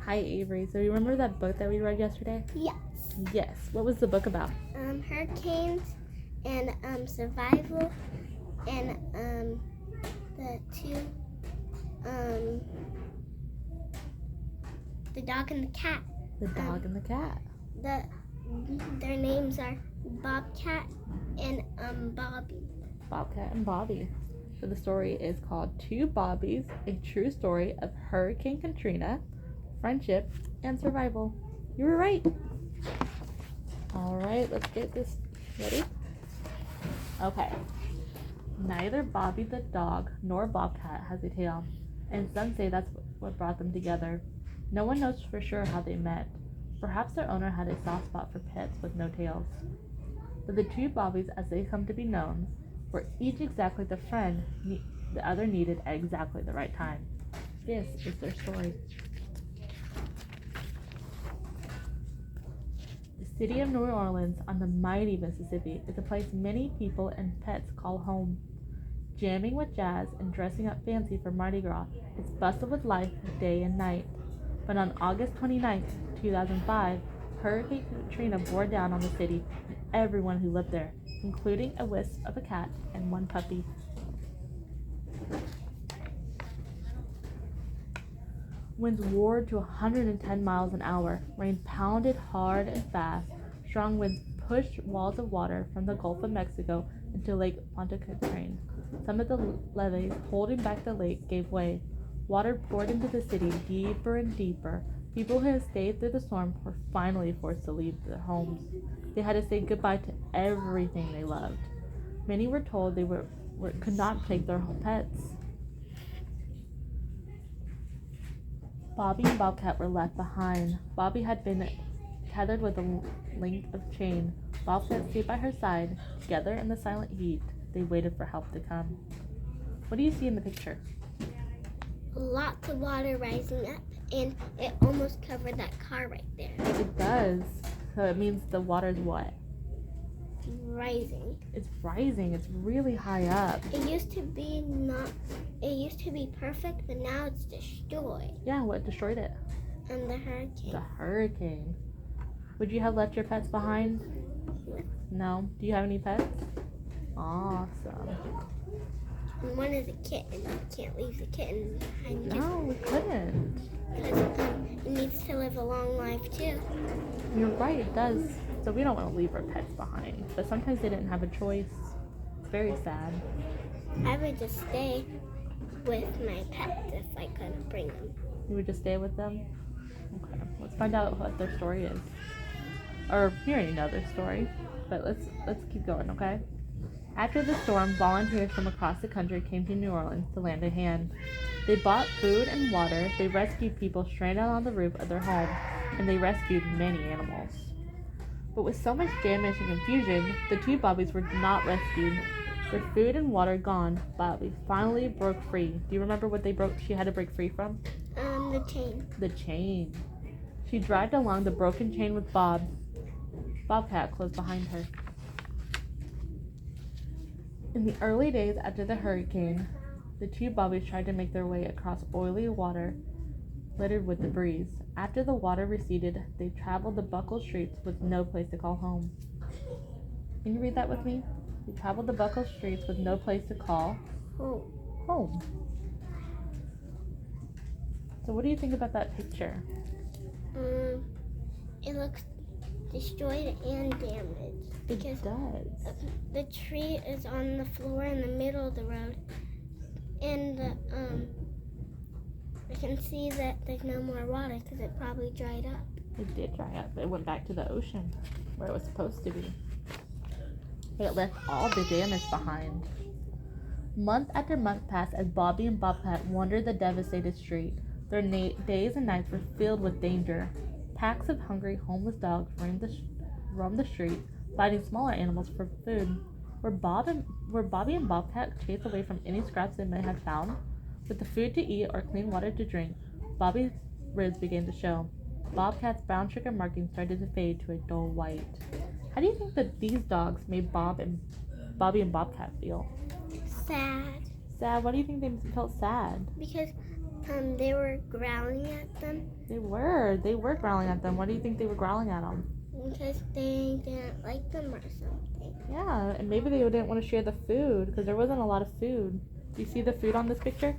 Hi, Avery. So you remember that book that we read yesterday? Yes. Yes. What was the book about? Hurricanes and survival and the two the dog and the cat. The dog and the cat. Their names are Bobcat and Bobby. Bobcat and Bobby. So the story is called Two Bobbies, a true story of Hurricane Katrina, friendship, and survival. You were right. All right, let's get this ready. Okay. Neither Bobby the dog nor Bobcat has a tail, and some say that's what brought them together. No one knows for sure how they met. Perhaps their owner had a soft spot for pets with no tails. But the two Bobbies, as they come to be known, were each exactly the friend the other needed at exactly the right time. This is their story. The city of New Orleans on the mighty Mississippi is a place many people and pets call home. Jamming with jazz and dressing up fancy for Mardi Gras, it's bustled with life day and night. But on August 29th, 2005, Hurricane Katrina bore down on the city and everyone who lived there, including a wisp of a cat and one puppy. Winds roared to 110 miles an hour, rain pounded hard and fast, strong winds pushed walls of water from the Gulf of Mexico into Lake Pontchartrain. Some of the levees holding back the lake gave way. Water poured into the city deeper and deeper. People who had stayed through the storm were finally forced to leave their homes. They had to say goodbye to everything they loved. Many were told they could not take their pets. Bobby and Bobcat were left behind. Bobby had been tethered with a length of chain. Bobcat stayed by her side. Together in the silent heat, they waited for help to come. What do you see in the picture? Lots of water rising up, and it almost covered that car right there. It does. So it means the water's what? Rising. It's rising. It's really high up. It used to be perfect, but now it's destroyed. Yeah, what destroyed it? And the hurricane. The hurricane. Would you have left your pets behind? No. Do you have any pets? Awesome. And one is a kitten. You can't leave the kitten behind. No, we couldn't. Because it needs to live a long life too. You're right, it does. So we don't want to leave our pets behind. But sometimes they didn't have a choice. It's very sad. I would just stay with my pets if I couldn't bring them. You would just stay with them? Okay. Let's find out what their story is. Or you already know their story. But let's keep going, okay? After the storm, volunteers from across the country came to New Orleans to lend a hand. They bought food and water, they rescued people stranded on the roof of their home, and they rescued many animals. But with so much damage and confusion, the two Bobbies were not rescued. With food and water gone, Bobby finally broke free. Do you remember what she had to break free from? The chain. The chain. She dragged along the broken chain with Bobcat close behind her. In the early days after the hurricane, the two Bobbies tried to make their way across oily water littered with debris. After the water receded, they traveled the buckled streets with no place to call home. Can you read that with me? They traveled the buckled streets with no place to call home. So what do you think about that picture? It looks destroyed and damaged. Because it does. The tree is on the floor in the middle of the road, and I can see that there's no more water because it probably dried up. It did dry up. It went back to the ocean where it was supposed to be. It left all the damage behind. Month after month passed as Bobby and Bobcat wandered the devastated street. Their days and nights were filled with danger. Packs of hungry, homeless dogs roamed the streets, fighting smaller animals for food. Were Bobby and Bobcat chased away from any scraps they may have found? With the food to eat or clean water to drink, Bobby's ribs began to show. Bobcat's brown sugar markings started to fade to a dull white. How do you think that these dogs made Bobby and Bobcat feel? Sad. Sad? Why do you think they felt sad? Because they were growling at them. They were growling at them. Why do you think they were growling at them? Because they didn't like them or something. Yeah, and maybe they didn't want to share the food because there wasn't a lot of food. Do you see the food on this picture?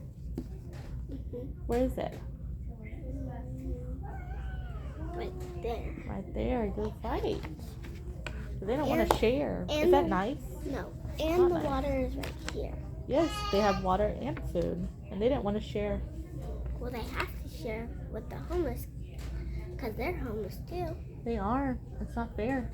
Mm-hmm. Where is it? Right there. Right there. You're right. So they don't want to share. Is and that nice? No. And Not the nice. water is right here. Yes, they have water and food, and they didn't want to share. Well, they have to share with the homeless because they're homeless too. They are. It's not fair.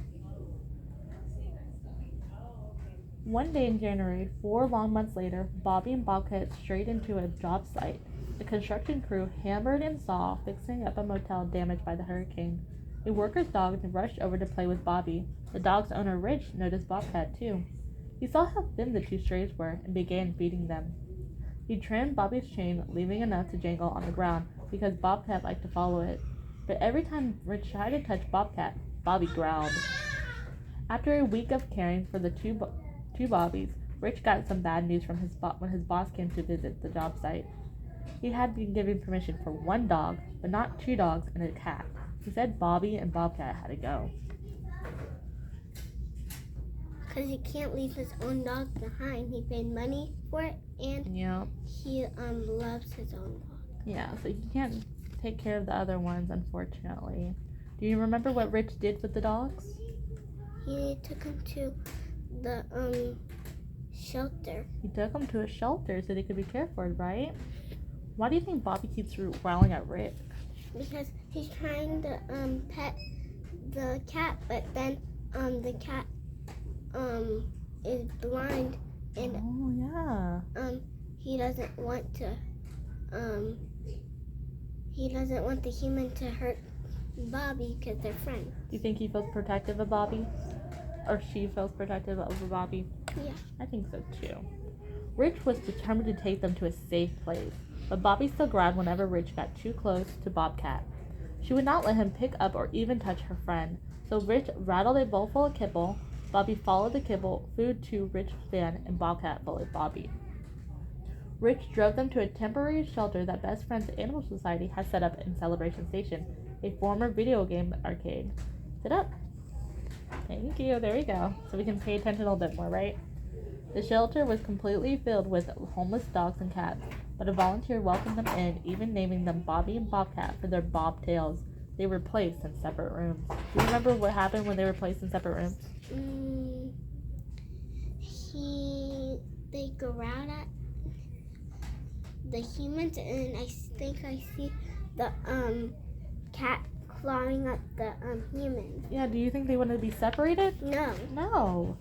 One day in January, 4 long months later, Bobby and Bobcat strayed into a job site. The construction crew hammered and saw fixing up a motel damaged by the hurricane. A worker's dog rushed over to play with Bobby. The dog's owner, Rich, noticed Bobcat too. He saw how thin the two strays were and began feeding them. He trimmed Bobby's chain, leaving enough to jangle on the ground because Bobcat liked to follow it. But every time Rich tried to touch Bobcat, Bobby growled. After a week of caring for the two Bobbies, Rich got some bad news from when his boss came to visit the job site. He had been given permission for 1 dog, but not 2 dogs and a cat. He said Bobby and Bobcat had to go. Because he can't leave his own dog behind. He paid money for it, and Yeah. he loves his own dog. Yeah, so he can't take care of the other ones, unfortunately. Do you remember what Rich did with the dogs? He took him to the shelter. He took them to a shelter so they could be cared for, right? Why do you think Bobby keeps growling at Rick? Because he's trying to pet the cat, but then the cat is blind, and Oh, yeah. he doesn't want the human to hurt Bobby because they're friends. Do you think he feels protective of Bobby? Or she feels protective over Bobby? Yeah. I think so too. Rich was determined to take them to a safe place, but Bobby still growled whenever Rich got too close to Bobcat. She would not let him pick up or even touch her friend, so Rich rattled a bowl full of kibble. Bobby followed the kibble food to Rich's van, and Bobcat followed Bobby. Rich drove them to a temporary shelter that Best Friends Animal Society has set up in Celebration Station, a former video game arcade. Sit up. Thank you. There we go. So we can pay attention a little bit more, right? The shelter was completely filled with homeless dogs and cats, but a volunteer welcomed them in, even naming them Bobby and Bobcat for their bobtails. They were placed in separate rooms. Do you remember what happened when they were placed in separate rooms? They growled at the humans, and I think I see the cat clawing at the humans. Yeah, do you think they wanted to be separated? No. No.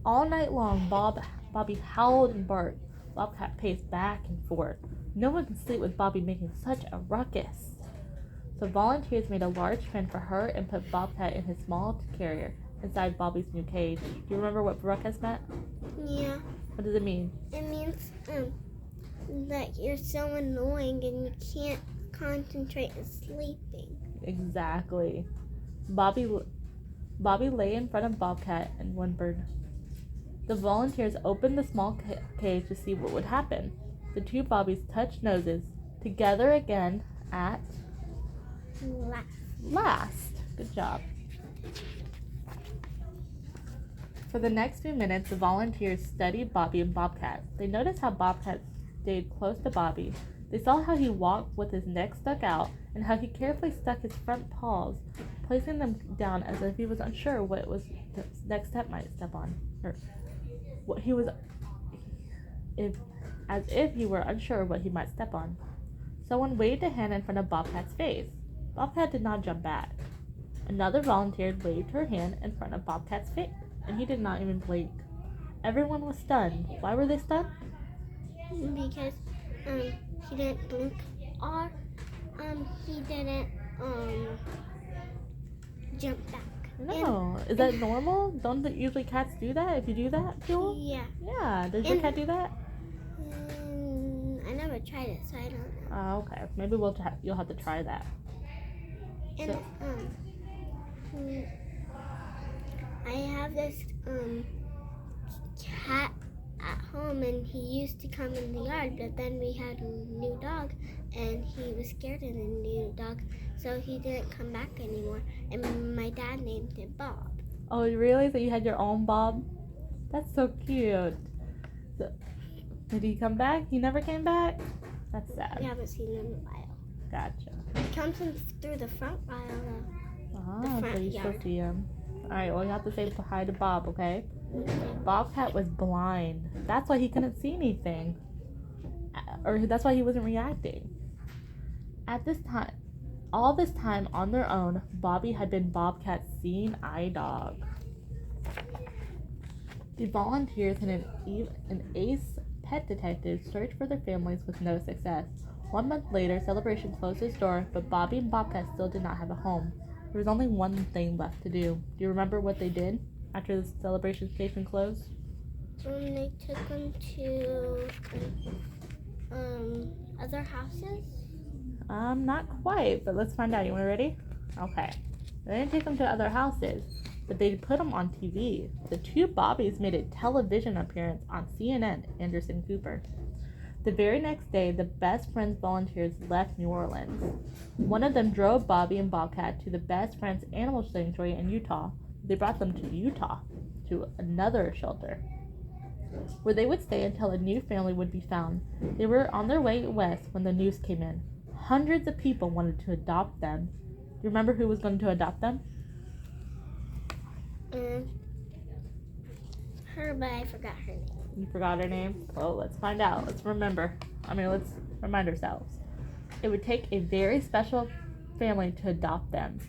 All night long, Bobby howled and barked. Bobcat paced back and forth. No one could sleep with Bobby making such a ruckus. So volunteers made a large pen for her and put Bobcat in his small carrier inside Bobby's new cage. Do you remember what ruckus meant? Yeah. What does it mean? It means that you're so annoying and you can't concentrate on sleeping. Exactly. Bobby lay in front of Bobcat and whimpered. The volunteers opened the small cage to see what would happen. The two Bobbies touched noses together again at last. Good job. For the next few minutes, the volunteers studied Bobby and Bobcat. They noticed how Bobcat stayed close to Bobby. They saw how he walked with his neck stuck out and how he carefully stuck his front paws, placing them down as if he was unsure what was the next step might step on. As if he were unsure what he might step on. Someone waved a hand in front of Bobcat's face. Bobcat did not jump back. Another volunteer waved her hand in front of Bobcat's face, and he did not even blink. Everyone was stunned. Why were they stunned? Because he didn't blink, or he didn't jump back. No. Is that normal? Don't usually cats do that if you do that to them? Yeah. Yeah. Does your cat do that? I never tried it, so I don't know. Oh, okay. Maybe you'll have to try that. And So- I have this cat at home, and he used to come in the yard, but then we had a new dog, and he was scared of the new dog, so he didn't come back anymore. And my dad named him Bob. Oh, really? So you had your own Bob? That's so cute. So, did he come back? He never came back? That's sad. We haven't seen him in a while. Gotcha. He comes in through the front aisle. Ah, front so you still yard. see him. Alright, well, you have to say hi to Bob, okay? Bobcat was blind. That's why he couldn't see anything. Or that's why he wasn't reacting. At this time, all this time on their own, Bobby had been Bobcat's seeing eye dog. The volunteers and an ace pet detective searched for their families with no success. 1 month later, Celebration closed its door, but Bobby and Bobcat still did not have a home. There was only one thing left to do. Do you remember what they did after the Celebration station closed? They took him to other houses. Not quite, but let's find out. You want ready? Okay. They didn't take them to other houses, but they put them on TV. The two Bobbies made a television appearance on CNN, Anderson Cooper. The very next day, the Best Friends volunteers left New Orleans. One of them drove Bobby and Bobcat to the Best Friends Animal Sanctuary in Utah. They brought them to Utah, to another shelter, where they would stay until a new family would be found. They were on their way west when the news came in. Hundreds of people wanted to adopt them. Do you remember who was going to adopt them? Her, but I forgot her name. You forgot her name? Well, let's find out. Let's remind ourselves. It would take a very special family to adopt them.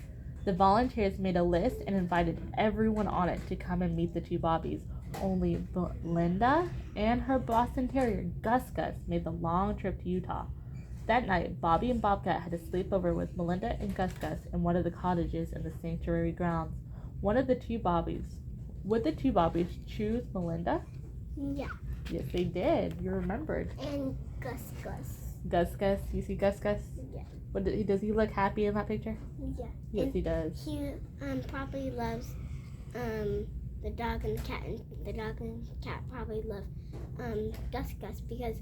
The volunteers made a list and invited everyone on it to come and meet the two Bobbies. Only Belinda and her Boston Terrier, Gus Gus, made the long trip to Utah. That night, Bobby and Bobcat had a sleepover with Melinda and Gus Gus in one of the cottages in the sanctuary grounds. Would the two Bobbies choose Melinda? Yeah. Yes, they did. You remembered. And Gus Gus. Gus Gus. You see Gus Gus? Yeah. Does he look happy in that picture? Yeah. Yes, and he does. He probably loves the dog and the cat, and the dog and the cat probably love Gus Gus because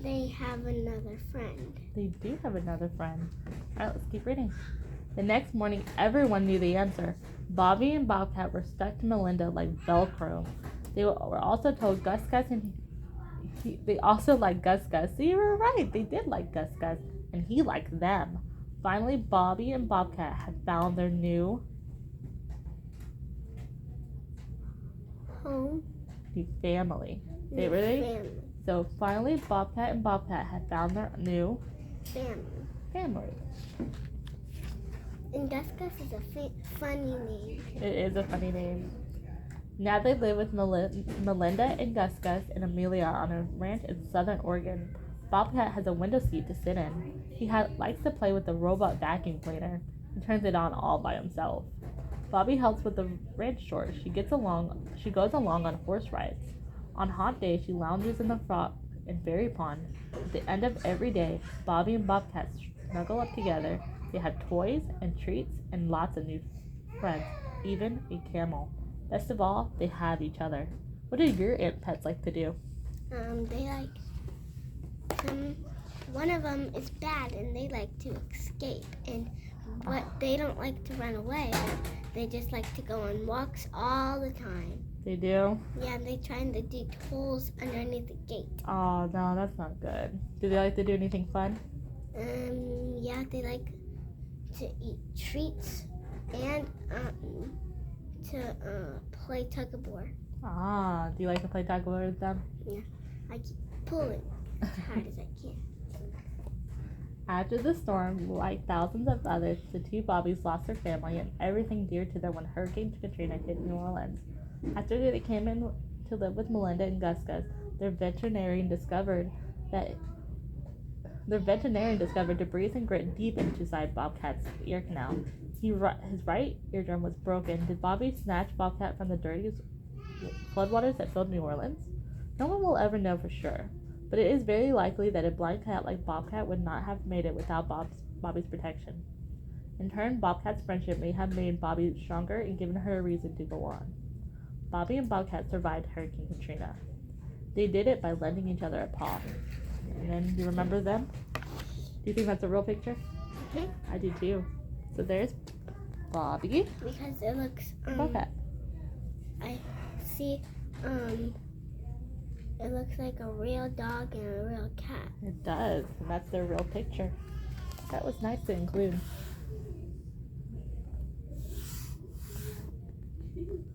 they have another friend. They do have another friend. All right, let's keep reading. The next morning, everyone knew the answer. Bobby and Bobcat were stuck to Melinda like Velcro. They were also told Gus Gus and they also liked Gus Gus. So you were right. They did like Gus Gus, and he liked them. Finally, Bobby and Bobcat had found their new home. New family. Okay, ready? Family. So finally, Bobcat and Bobcat had found their new family. And Gus Gus is a funny name. It is a funny name. Now they live with Melinda and Gus Gus and Amelia on a ranch in southern Oregon. Bobcat has a window seat to sit in. He likes to play with the robot vacuum cleaner and turns it on all by himself. Bobby helps with the ranch chores. She goes along on horse rides. On hot days, she lounges in the frog and fairy pond. At the end of every day, Bobby and Bobcat snuggle up together. They have toys and treats and lots of new friends, even a camel. Best of all, they have each other. What do your pets like to do? They like one of them is bad and they like to escape, but they don't like to run away. They just like to go on walks all the time. They do? Yeah, they trying to dig holes underneath the gate. Oh, no, that's not good. Do they like to do anything fun? Yeah, they like to eat treats and to play tug of war. Ah, do you like to play tug of war with them? Yeah, I keep pulling as hard as I can. After the storm, like thousands of others, the two Bobbies lost their family and everything dear to them when Hurricane Katrina hit New Orleans. After they came in to live with Melinda and Gus Gus, their veterinarian discovered debris and grit deep inside Bobcat's ear canal. His right eardrum was broken. Did Bobby snatch Bobcat from the dirty floodwaters that filled New Orleans? No one will ever know for sure, but it is very likely that a blind cat like Bobcat would not have made it without Bobby's protection. In turn, Bobcat's friendship may have made Bobby stronger and given her a reason to go on. Bobby and Bobcat survived Hurricane Katrina. They did it by lending each other a paw. And then, you remember them? Do you think that's a real picture? Mhm. I do too. So there's Bobby. Because it looks, Okay. I see, it looks like a real dog and a real cat. It does. And that's their real picture. That was nice to include.